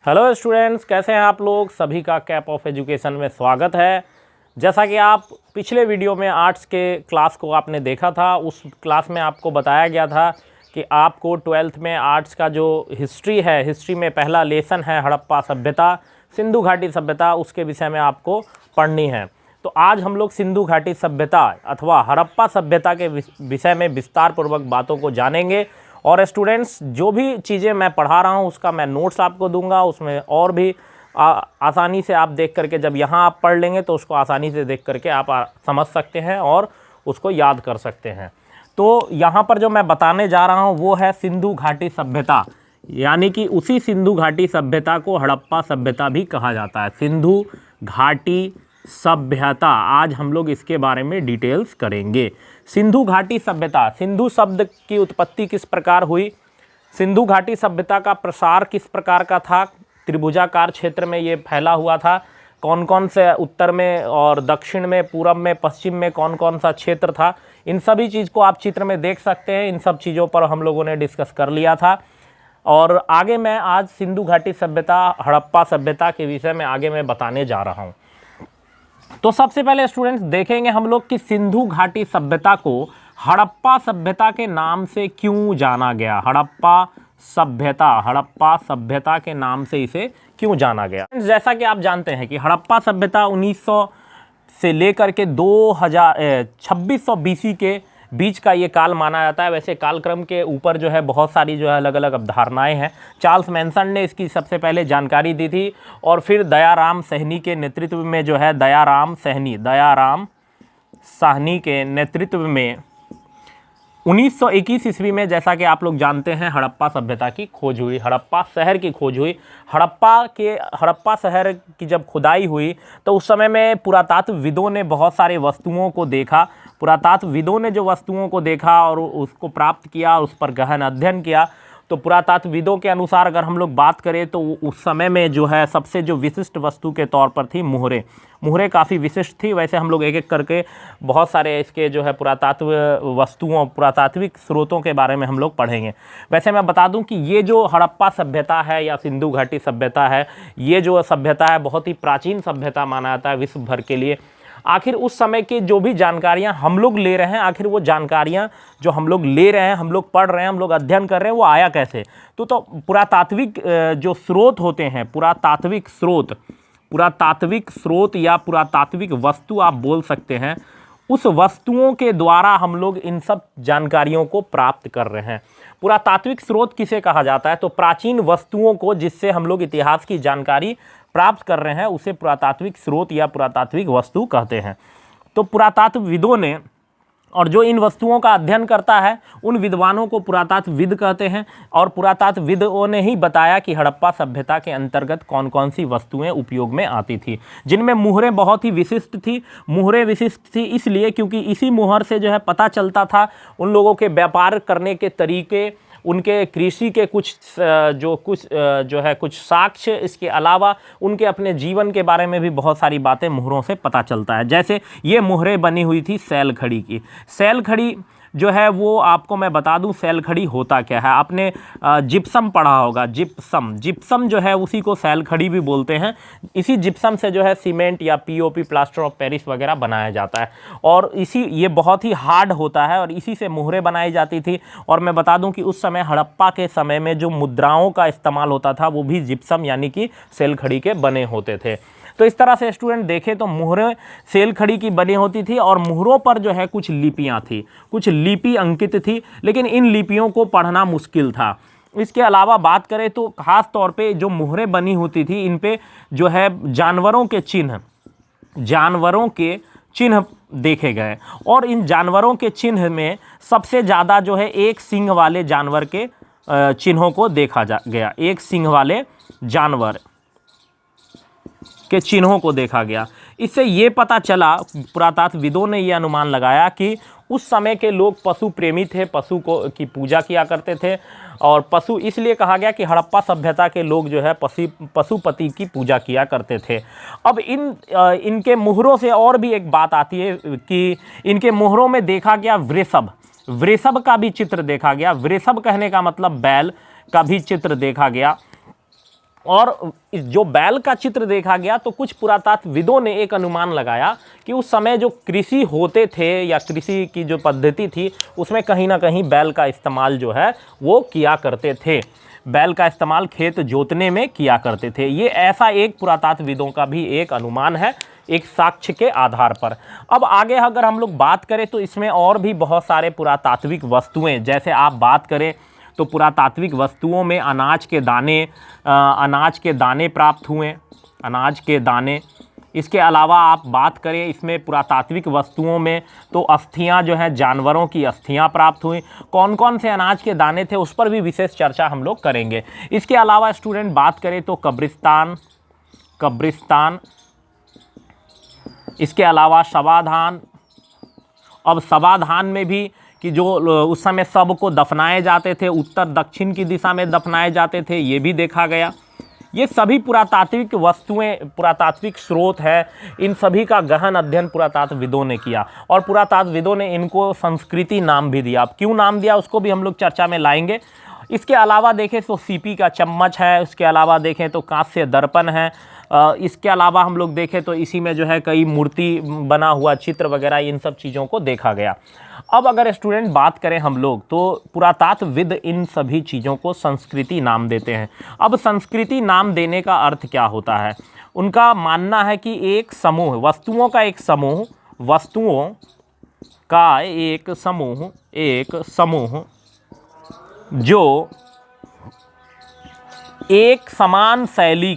Hello students, कैसे हैं आप लोग। सभी का कैप ऑफ एजुकेशन में स्वागत है। जैसा कि आप पिछले वीडियो में आर्ट्स के क्लास को आपने देखा था, उस क्लास में आपको बताया गया था कि आपको 12th में आर्ट्स का जो हिस्ट्री है, हिस्ट्री में पहला लेसन है हड़प्पा सभ्यता, सिंधु घाटी सभ्यता, उसके विषय में आपको पढ़नी है। तो आज हम लोग सिंधु घाटी सभ्यता अथवा हड़प्पा सभ्यता के विषय में विस्तार पूर्वक बातों को जानेंगे। और स्टूडेंट्स, जो भी चीज़ें मैं पढ़ा रहा हूँ उसका मैं नोट्स आपको दूंगा, उसमें और भी आसानी से आप देख करके, जब यहाँ आप पढ़ लेंगे तो उसको आसानी से देख करके आप समझ सकते हैं और उसको याद कर सकते हैं। तो यहाँ पर जो मैं बताने जा रहा हूँ वो है सिंधु घाटी सभ्यता, यानी कि उसी सिंधु घाटी सभ्यता को हड़प्पा सभ्यता भी कहा जाता है। सिंधु घाटी सभ्यता, आज हम लोग इसके बारे में डिटेल्स करेंगे। सिंधु घाटी सभ्यता, सिंधु शब्द की उत्पत्ति किस प्रकार हुई, सिंधु घाटी सभ्यता का प्रसार किस प्रकार का था, त्रिभुजाकार क्षेत्र में ये फैला हुआ था, कौन कौन से उत्तर में और दक्षिण में, पूरब में, पश्चिम में कौन कौन सा क्षेत्र था, इन सभी चीज़ को आप चित्र में देख सकते हैं। इन सब चीज़ों पर हम लोगों ने डिस्कस कर लिया था और आगे मैं आज सिंधु घाटी सभ्यता, हड़प्पा सभ्यता के विषय में आगे मैं बताने जा रहा हूँ। तो सबसे पहले स्टूडेंट्स देखेंगे हम लोग कि सिंधु घाटी सभ्यता को हड़प्पा सभ्यता के नाम से क्यों जाना गया। हड़प्पा सभ्यता के नाम से इसे क्यों जाना गया। जैसा कि आप जानते हैं कि हड़प्पा सभ्यता 1900 से लेकर के 2600 BC के बीच का ये काल माना जाता है। वैसे कालक्रम के ऊपर जो है बहुत सारी जो है अलग अलग अवधारणाएं हैं। चार्ल्स मैनसन ने इसकी सबसे पहले जानकारी दी थी और फिर दयाराम साहनी के नेतृत्व में जो है दयाराम साहनी के नेतृत्व में 1921 ईस्वी में, जैसा कि आप लोग जानते हैं, हड़प्पा सभ्यता की खोज हुई, हड़प्पा शहर की खोज हुई। हड़प्पा शहर की जब खुदाई हुई तो उस समय में पुरातत्वविदों ने बहुत सारे वस्तुओं को देखा। पुरातत्वविदों ने जो वस्तुओं को देखा और उसको प्राप्त किया, उस पर गहन अध्ययन किया, तो पुरातत्वविदों के अनुसार अगर हम लोग बात करें तो उस समय में जो है सबसे जो विशिष्ट वस्तु के तौर पर थी मुहरें काफ़ी विशिष्ट थी। वैसे हम लोग एक एक करके बहुत सारे इसके जो है पुरातत्व वस्तुओं, पुरातात्विक स्रोतों के बारे में हम लोग पढ़ेंगे। वैसे मैं बता दूं कि ये जो हड़प्पा सभ्यता है या सिंधु घाटी सभ्यता है, ये जो सभ्यता है बहुत ही प्राचीन सभ्यता माना जाता है विश्व भर के लिए। आखिर उस समय की जो भी जानकारियां हम लोग ले रहे हैं, आखिर वो जानकारियां जो हम लोग ले रहे हैं, हम लोग पढ़ रहे हैं, हम लोग अध्ययन कर रहे हैं, वो आया कैसे। तो पुरातात्विक जो स्रोत होते हैं, पुरातात्विक स्रोत या पुरातात्विक वस्तु आप बोल सकते हैं, उस वस्तुओं के द्वारा हम लोग इन सब जानकारियों को प्राप्त कर रहे हैं। पुरातात्विक स्रोत किसे कहा जाता है, तो प्राचीन वस्तुओं को जिससे हम लोग इतिहास की जानकारी प्राप्त कर रहे हैं उसे पुरातात्विक स्रोत या पुरातात्विक वस्तु कहते हैं। तो पुरातत्वविदों ने, और जो इन वस्तुओं का अध्ययन करता है उन विद्वानों को पुरातत्वविद कहते हैं। और पुरातत्वविदों ने ही बताया कि हड़प्पा सभ्यता के अंतर्गत कौन कौन सी वस्तुएं उपयोग में आती थी, जिनमें मुहरें बहुत ही विशिष्ट थी। मुहरें विशिष्ट थी इसलिए क्योंकि इसी मुहर से जो है पता चलता था उन लोगों के व्यापार करने के तरीके, उनके कृषि के कुछ साक्ष्य, इसके अलावा उनके अपने जीवन के बारे में भी बहुत सारी बातें मुहरों से पता चलता है। जैसे ये मुहरें बनी हुई थी सैल खड़ी की। सैल खड़ी जो है वो आपको मैं बता दूं सैल खड़ी होता क्या है। आपने जिप्सम पढ़ा होगा, जिप्सम जो है उसी को सैल खड़ी भी बोलते हैं। इसी जिप्सम से जो है सीमेंट या पीओपी, प्लास्टर ऑफ पेरिस वगैरह बनाया जाता है और ये बहुत ही हार्ड होता है और इसी से मुहरें बनाई जाती थी। और मैं बता दूं कि उस समय हड़प्पा के समय में जो मुद्राओं का इस्तेमाल होता था वो भी जिप्सम यानी कि सैल खड़ी के बने होते थे। तो इस तरह से स्टूडेंट देखें तो मुहरें सैल खड़ी की बनी होती थी और मुहरों पर जो है कुछ लिपियां थी, कुछ लिपि अंकित थी, लेकिन इन लिपियों को पढ़ना मुश्किल था। इसके अलावा बात करें तो खास तौर पे जो मुहरें बनी होती थी इन पे जो है जानवरों के चिन्ह देखे गए और इन जानवरों के चिन्ह में सबसे ज़्यादा जो है एक सींग वाले जानवर के चिन्हों को देखा गया। एक सींग वाले जानवर के चिन्हों को देखा गया। इससे ये पता चला, पुरातत्वविदों ने ये अनुमान लगाया कि उस समय के लोग पशु प्रेमी थे, पशु की पूजा किया करते थे। और पशु इसलिए कहा गया कि हड़प्पा सभ्यता के लोग जो है पशुपति की पूजा किया करते थे। अब इनके मुहरों से और भी एक बात आती है कि इनके मुहरों में देखा गया वृषभ का भी चित्र देखा गया। वृषभ कहने का मतलब बैल का भी चित्र देखा गया। और जो बैल का चित्र देखा गया तो कुछ पुरातत्वविदों ने एक अनुमान लगाया कि उस समय जो कृषि होते थे या कृषि की जो पद्धति थी उसमें कहीं ना कहीं बैल का इस्तेमाल जो है वो किया करते थे, बैल का इस्तेमाल खेत जोतने में किया करते थे। ये ऐसा एक पुरातत्वविदों का भी एक अनुमान है, एक साक्ष्य के आधार पर। अब आगे अगर हम लोग बात करें तो इसमें और भी बहुत सारे पुरातात्विक वस्तुएं, जैसे आप बात करें तो पुरातात्विक वस्तुओं में अनाज के दाने प्राप्त हुए, अनाज के दाने। इसके अलावा आप बात करें इसमें पुरातात्विक वस्तुओं में तो अस्थियां जो हैं, जानवरों की अस्थियां प्राप्त हुई। कौन कौन से अनाज के दाने थे उस पर भी विशेष चर्चा हम लोग करेंगे। इसके अलावा स्टूडेंट बात करें तो कब्रिस्तान, इसके अलावा शवाधान। अब शवाधान में भी कि जो उस समय शव को दफनाए जाते थे, उत्तर दक्षिण की दिशा में दफनाए जाते थे, ये भी देखा गया। ये सभी पुरातात्विक वस्तुएं, पुरातात्विक स्रोत है, इन सभी का गहन अध्ययन पुरातात्वविदों ने किया और पुरातात्वविदों ने इनको संस्कृति नाम भी दिया। अब क्यों नाम दिया उसको भी हम लोग चर्चा में लाएंगे। इसके अलावा देखें तो सीपी का चम्मच है, उसके अलावा देखें तो कांस्य दर्पण है, इसके अलावा हम लोग देखें तो इसी में जो है कई मूर्ति बना हुआ चित्र वगैरह, इन सब चीज़ों को देखा गया। अब अगर स्टूडेंट बात करें हम लोग तो पुरातात्वविद इन सभी चीज़ों को संस्कृति नाम देते हैं। अब संस्कृति नाम देने का अर्थ क्या होता है? उनका मानना है कि एक समूह, वस्तुओं का एक समूह जो एक समान शैली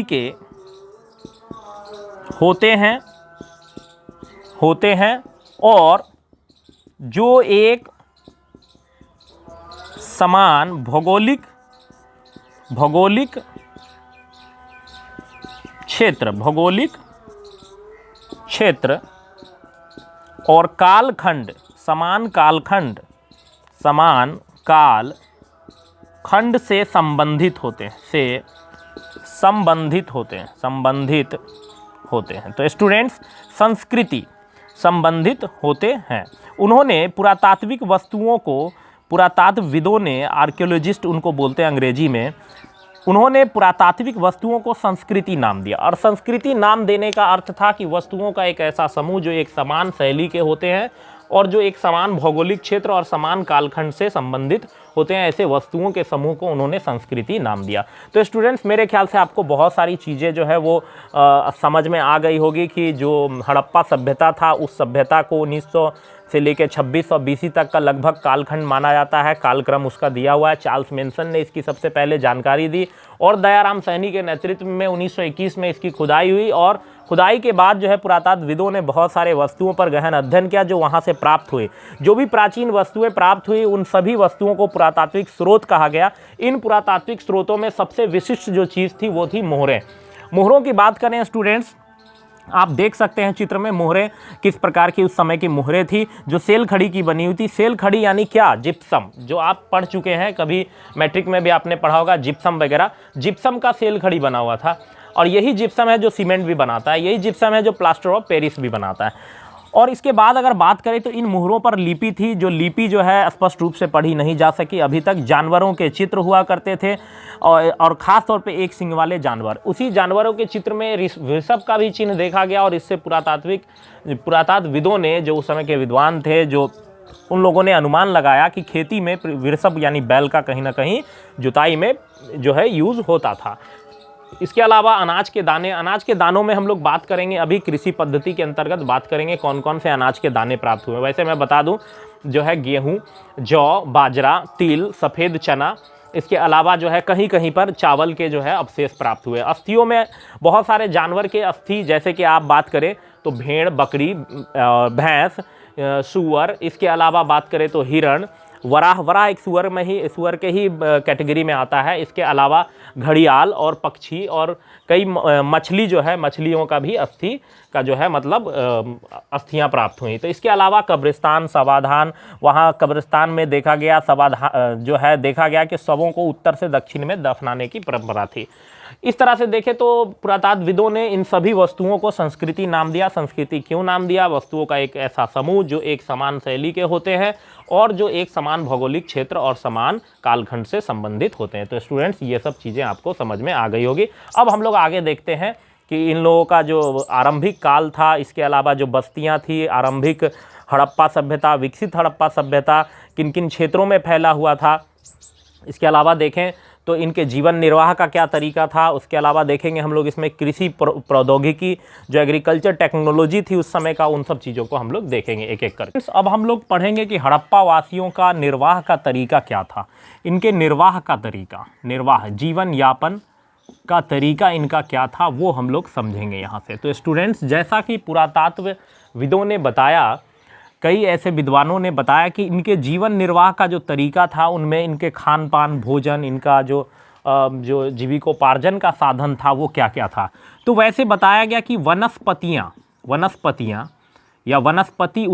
के होते हैं और जो एक समान भौगोलिक क्षेत्र और समान कालखंड से संबंधित होते हैं। तो स्टूडेंट्स संस्कृति संबंधित होते हैं। उन्होंने पुरातात्विक वस्तुओं को, पुरातात्वविदों ने, आर्कियोलॉजिस्ट उनको बोलते हैं अंग्रेजी में, उन्होंने पुरातात्विक वस्तुओं को संस्कृति नाम दिया। और संस्कृति नाम देने का अर्थ था कि वस्तुओं का एक ऐसा समूह जो एक समान शैली के होते हैं और जो एक समान भौगोलिक क्षेत्र और समान कालखंड से संबंधित होते हैं, ऐसे वस्तुओं के समूह को उन्होंने संस्कृति नाम दिया। तो स्टूडेंट्स मेरे ख्याल से आपको बहुत सारी चीज़ें जो है वो समझ में आ गई होगी कि जो हड़प्पा सभ्यता था उस सभ्यता को 1900 से लेकर 2600 BC तक का लगभग कालखंड माना जाता है, कालक्रम उसका दिया हुआ है। चार्ल्स मेंसन ने इसकी सबसे पहले जानकारी दी और दयाराम सैनी के नेतृत्व में 1921 में इसकी खुदाई हुई और खुदाई के बाद जो है पुरातात्वविदों ने बहुत सारे वस्तुओं पर गहन अध्ययन किया जो वहाँ से प्राप्त हुए। जो भी प्राचीन वस्तुएं प्राप्त हुई उन सभी वस्तुओं को पुरातात्विक स्रोत कहा गया। इन पुरातात्विक स्रोतों में सबसे विशिष्ट जो चीज़ थी वो थी मोहरें। मोहरों की बात करें स्टूडेंट्स, आप देख सकते हैं चित्र में मोहरें किस प्रकार की उस समय की मोहरें थी जो सेल खड़ी की बनी हुई थी। सेल खड़ी यानी क्या? जिप्सम, जो आप पढ़ चुके हैं, कभी मैट्रिक में भी आपने पढ़ा होगा जिप्सम वगैरह। जिप्सम का सेल खड़ी बना हुआ था और यही जिप्सम है जो सीमेंट भी बनाता है, यही जिप्सम है जो प्लास्टर ऑफ पेरिस भी बनाता है। और इसके बाद अगर बात करें तो इन मोहरों पर लिपि थी, जो लिपि जो है स्पष्ट रूप से पढ़ी नहीं जा सकी अभी तक। जानवरों के चित्र हुआ करते थे और ख़ास तौर पे एक सिंग वाले जानवर, उसी जानवरों के चित्र में ऋषभ का भी चिन्ह देखा गया। और इससे पुरातात्वविदों ने, जो उस समय के विद्वान थे, जो उन लोगों ने अनुमान लगाया कि खेती में ऋषभ यानी बैल का कहीं ना कहीं जुताई में जो है यूज़ होता था। इसके अलावा अनाज के दानों में हम लोग बात करेंगे, अभी कृषि पद्धति के अंतर्गत बात करेंगे कौन कौन से अनाज के दाने प्राप्त हुए। वैसे मैं बता दूं, जो है गेहूं, जौ, बाजरा, तिल, सफ़ेद चना, इसके अलावा जो है कहीं कहीं पर चावल के जो है अवशेष प्राप्त हुए। अस्थियों में बहुत सारे जानवर के अस्थि, जैसे कि आप बात करें तो भेड़, बकरी, भैंस, सूअर, इसके अलावा बात करें तो हिरण, वराह एक सूअर के ही कैटेगरी में आता है। इसके अलावा घड़ियाल और पक्षी और कई मछली जो है, मछलियों का भी अस्थि का जो है मतलब अस्थियां प्राप्त हुई। तो इसके अलावा कब्रिस्तान, शवाधान, वहाँ कब्रिस्तान में देखा गया जो है देखा गया कि शवों को उत्तर से दक्षिण में दफनाने की परंपरा थी। इस तरह से देखें तो पुरातात्वविदों ने इन सभी वस्तुओं को संस्कृति नाम दिया। संस्कृति क्यों नाम दिया? वस्तुओं का एक ऐसा समूह जो एक समान शैली के होते हैं और जो एक समान भौगोलिक क्षेत्र और समान कालखंड से संबंधित होते हैं। तो स्टूडेंट्स ये सब चीज़ें आपको समझ में आ गई होगी। अब हम लोग आगे देखते हैं कि इन लोगों का जो आरंभिक काल था, इसके अलावा जो बस्तियां थी, आरंभिक हड़प्पा सभ्यता, विकसित हड़प्पा सभ्यता किन किन क्षेत्रों में फैला हुआ था। इसके अलावा देखें तो इनके जीवन निर्वाह का क्या तरीका था। उसके अलावा देखेंगे हम लोग इसमें कृषि प्रौद्योगिकी, जो एग्रीकल्चर टेक्नोलॉजी थी उस समय का, उन सब चीज़ों को हम लोग देखेंगे एक एक करके। अब हम लोग पढ़ेंगे कि हड़प्पा वासियों का निर्वाह का तरीका क्या था। इनके निर्वाह का तरीका, निर्वाह जीवन यापन का तरीका इनका क्या था, वो हम लोग समझेंगे यहाँ से। तो स्टूडेंट्स, जैसा कि पुरातत्वविदों ने बताया, कई ऐसे विद्वानों ने बताया कि इनके जीवन निर्वाह का जो तरीका था उनमें इनके खान पान, भोजन, इनका जो जीविकोपार्जन का साधन था वो क्या क्या था। तो वैसे बताया गया कि वनस्पतियाँ या वनस्पति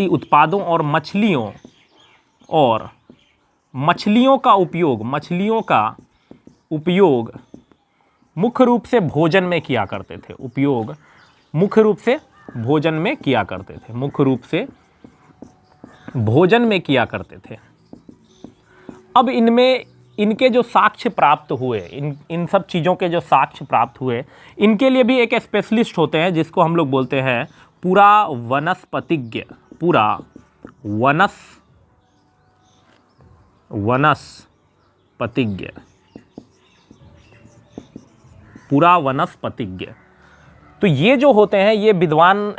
उत्पादों और मछलियों का उपयोग मुख्य रूप से भोजन में किया करते थे। अब इनमें इनके जो साक्ष्य प्राप्त हुए, इन सब चीज़ों के जो साक्ष्य प्राप्त हुए, इनके लिए भी एक स्पेशलिस्ट होते हैं जिसको हम लोग बोलते हैं पुरावनस्पतिज्ञ। पुरावनस्पतिज्ञ। तो ये जो होते हैं, ये विद्वान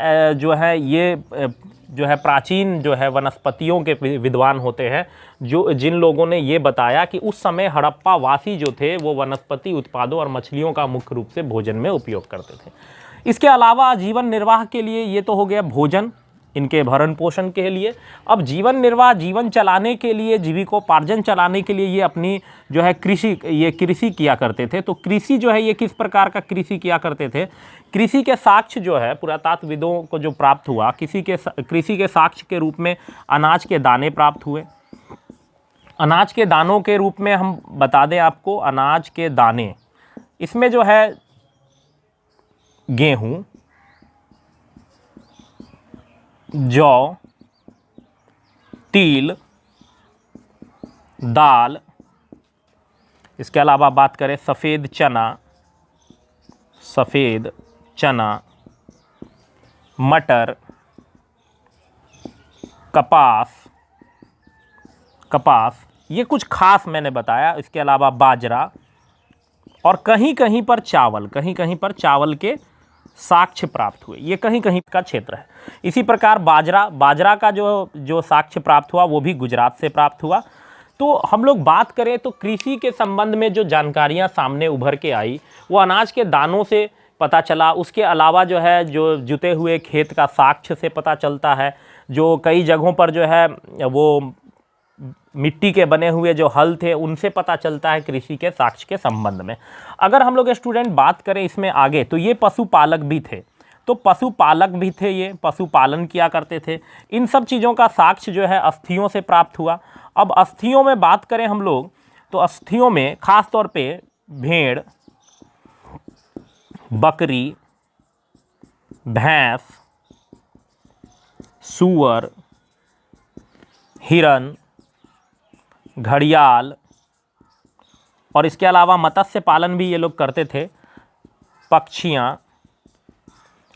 जो है प्राचीन जो है वनस्पतियों के विद्वान होते हैं, जिन लोगों ने ये बताया कि उस समय हड़प्पा वासी जो थे वो वनस्पति उत्पादों और मछलियों का मुख्य रूप से भोजन में उपयोग करते थे। इसके अलावा जीवन निर्वाह के लिए ये तो हो गया भोजन, इनके भरण पोषण के लिए। अब जीवन निर्वाह, जीवन चलाने के लिए, जीविकोपार्जन चलाने के लिए ये अपनी जो है कृषि किया करते थे। तो कृषि जो है ये किस प्रकार का कृषि किया करते थे। कृषि के साक्ष्य जो है पुरातत्वविदों को जो प्राप्त हुआ, कृषि के साक्ष्य के रूप में अनाज के दाने प्राप्त हुए। अनाज के दानों के रूप में हम बता दें आपको, अनाज के दाने, इसमें जो है गेहूँ, जौ, तिल, दाल, इसके अलावा बात करें सफ़ेद चना, मटर, कपास, ये कुछ खास मैंने बताया। इसके अलावा बाजरा और कहीं कहीं पर चावल के साक्ष्य प्राप्त हुए। ये कहीं कहीं का क्षेत्र है। इसी प्रकार बाजरा का जो साक्ष्य प्राप्त हुआ वो भी गुजरात से प्राप्त हुआ। तो हम लोग बात करें तो कृषि के संबंध में जो जानकारियां सामने उभर के आई वो अनाज के दानों से पता चला। उसके अलावा जो है जो जुते हुए खेत का साक्ष्य से पता चलता है। जो कई जगहों पर जो है वो मिट्टी के बने हुए जो हल थे उनसे पता चलता है कृषि के साक्ष्य के संबंध में। अगर हम लोग स्टूडेंट बात करें इसमें आगे, तो ये पशुपालक भी थे। ये पशुपालन किया करते थे। इन सब चीज़ों का साक्ष्य जो है अस्थियों से प्राप्त हुआ। अब अस्थियों में बात करें हम लोग, तो अस्थियों में खास तौर पे भेड़, बकरी, भैंस, सूअर, हिरन, घड़ियाल और इसके अलावा मत्स्य पालन भी ये लोग करते थे। पक्षियाँ,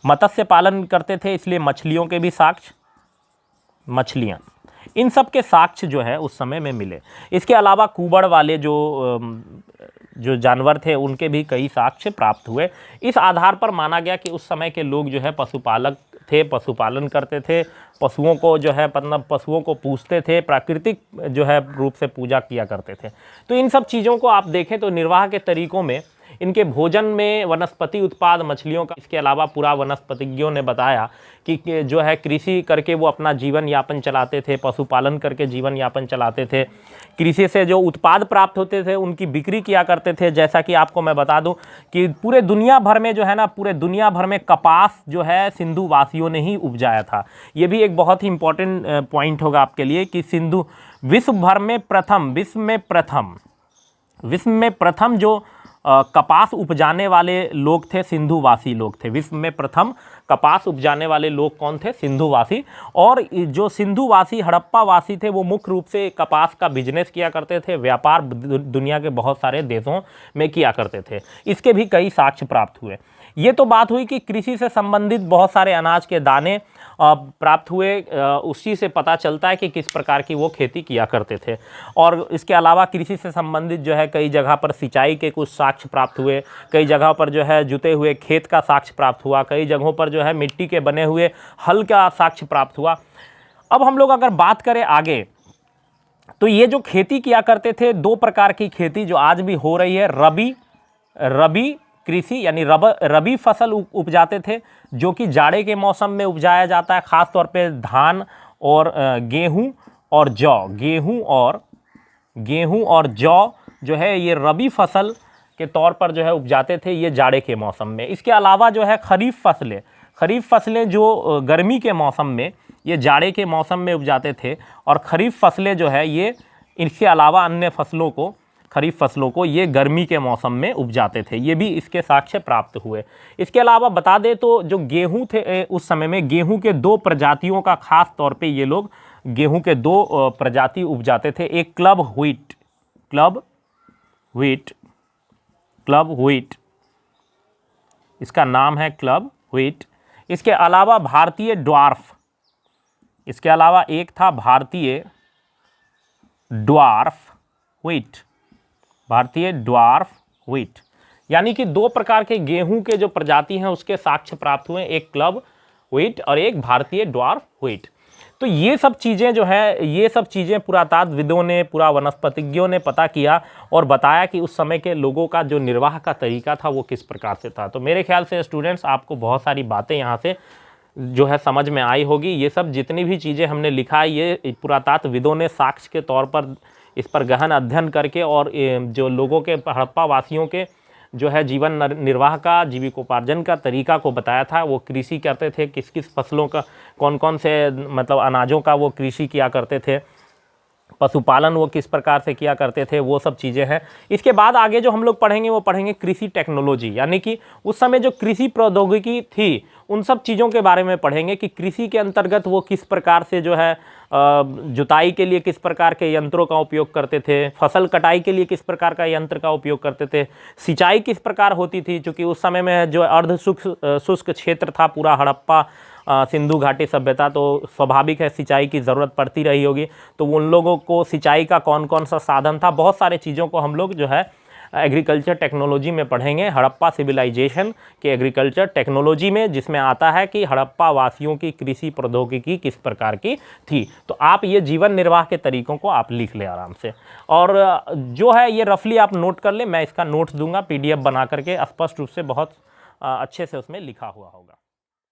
मत्स्य पालन करते थे, इसलिए मछलियों के भी साक्ष्य, मछलियाँ, इन सब के साक्ष्य जो है उस समय में मिले। इसके अलावा कुबड़ वाले जो जानवर थे उनके भी कई साक्ष्य प्राप्त हुए। इस आधार पर माना गया कि उस समय के लोग जो है पशुपालक थे, पशुपालन करते थे, पशुओं को जो है मतलब पशुओं को पूजते थे, प्राकृतिक जो है रूप से पूजा किया करते थे। तो इन सब चीज़ों को आप देखें तो निर्वाह के तरीकों में इनके भोजन में वनस्पति उत्पाद, मछलियों का, इसके अलावा पूरा वनस्पतिज्ञों ने बताया कि जो है कृषि करके वो अपना जीवन यापन चलाते थे, पशुपालन करके जीवन यापन चलाते थे। कृषि से जो उत्पाद प्राप्त होते थे उनकी बिक्री किया करते थे। जैसा कि आपको मैं बता दूं कि पूरे दुनिया भर में जो है ना, पूरे दुनिया भर में कपास जो है सिंधु वासियों ने ही उपजाया था। ये भी एक बहुत ही इंपॉर्टेंट पॉइंट होगा आपके लिए कि विश्व में प्रथम जो कपास उपजाने वाले लोग थे, सिंधुवासी लोग थे। विश्व में प्रथम कपास उपजाने वाले लोग कौन थे? सिंधुवासी। और जो सिंधुवासी हड़प्पा वासी थे वो मुख्य रूप से कपास का बिजनेस किया करते थे, व्यापार दुनिया के बहुत सारे देशों में किया करते थे। इसके भी कई साक्ष्य प्राप्त हुए। ये तो बात हुई कि कृषि से संबंधित बहुत सारे अनाज के दाने प्राप्त हुए, उसी से पता चलता है कि किस प्रकार की वो खेती किया करते थे। और इसके अलावा कृषि से संबंधित जो है कई जगह पर सिंचाई के कुछ साक्ष्य प्राप्त हुए, कई जगह पर जो है जुते हुए खेत का साक्ष्य प्राप्त हुआ, कई जगहों पर जो है मिट्टी के बने हुए हल का साक्ष्य प्राप्त हुआ। अब हम लोग अगर बात करें आगे, तो ये जो खेती किया करते थे, दो प्रकार की खेती जो आज भी हो रही है, रबी कृषि यानी रबी फसल उपजाते थे, जो कि जाड़े के मौसम में उपजाया जाता है, ख़ास तौर पे धान और गेहूं और जौ। गेहूं और जौ जो है ये रबी फसल के तौर पर जो है उपजाते थे, ये जाड़े के मौसम में। इसके अलावा जो है खरीफ फसलें जो गर्मी के मौसम में, ये जाड़े के मौसम में उपजाते थे। और खरीफ फसलें जो है ये, इसके अलावा अन्य फसलों को, खरीफ फसलों को ये गर्मी के मौसम में उपजाते थे। ये भी इसके साक्ष्य प्राप्त हुए। इसके अलावा बता दें तो जो गेहूं थे, उस समय में गेहूं के दो प्रजातियों का खास तौर पे ये लोग गेहूं के दो प्रजाति उपजाते थे। एक क्लब व्हीट, इसका नाम है क्लब व्हीट। इसके अलावा भारतीय ड्वार्फ, इसके अलावा एक था भारतीय ड्वार्फ व्हीट। यानी कि दो प्रकार के गेहूं के जो प्रजाति हैं उसके साक्ष्य प्राप्त हुए, एक क्लब व्हीट और एक भारतीय ड्वार्फ व्हीट। तो ये सब चीज़ें जो है, ये सब चीज़ें पुरातत्वविदों ने, पुरावनस्पतिज्ञों ने पता किया और बताया कि उस समय के लोगों का जो निर्वाह का तरीका था वो किस प्रकार से था। तो मेरे ख्याल से स्टूडेंट्स, आपको बहुत सारी बातें यहाँ से जो है समझ में आई होगी। ये सब जितनी भी चीज़ें हमने लिखा है, ये पुरातत्वविदों ने साक्ष्य के तौर पर इस पर गहन अध्ययन करके और जो लोगों के, हड़प्पा वासियों के जो है जीवन निर्वाह का, जीविकोपार्जन का तरीका को बताया था। वो कृषि करते थे, किस किस फसलों का, कौन कौन से मतलब अनाजों का वो कृषि किया करते थे, पशुपालन वो किस प्रकार से किया करते थे, वो सब चीज़ें हैं। इसके बाद आगे जो हम लोग पढ़ेंगे वो पढ़ेंगे कृषि टेक्नोलॉजी, यानी कि उस समय जो कृषि प्रौद्योगिकी थी उन सब चीज़ों के बारे में पढ़ेंगे कि कृषि के अंतर्गत वो किस प्रकार से जो है जुताई के लिए किस प्रकार के यंत्रों का उपयोग करते थे, फसल कटाई के लिए किस प्रकार का यंत्र का उपयोग करते थे, सिंचाई किस प्रकार होती थी, क्योंकि उस समय में जो अर्ध शुष्क क्षेत्र था पूरा हड़प्पा सिंधु घाटी सभ्यता, तो स्वाभाविक है सिंचाई की ज़रूरत पड़ती रही होगी। तो उन लोगों को सिंचाई का कौन कौन सा साधन था, बहुत सारे चीज़ों को हम लोग जो है एग्रीकल्चर टेक्नोलॉजी में पढ़ेंगे, हड़प्पा सिविलाइजेशन के एग्रीकल्चर टेक्नोलॉजी में, जिसमें आता है कि हड़प्पा वासियों की कृषि प्रौद्योगिकी किस प्रकार की थी। तो आप ये जीवन निर्वाह के तरीकों को आप लिख लें आराम से, और जो है ये रफली आप नोट कर लें। मैं इसका नोट्स दूंगा PDF बना करके, स्पष्ट रूप से बहुत अच्छे से उसमें लिखा हुआ होगा।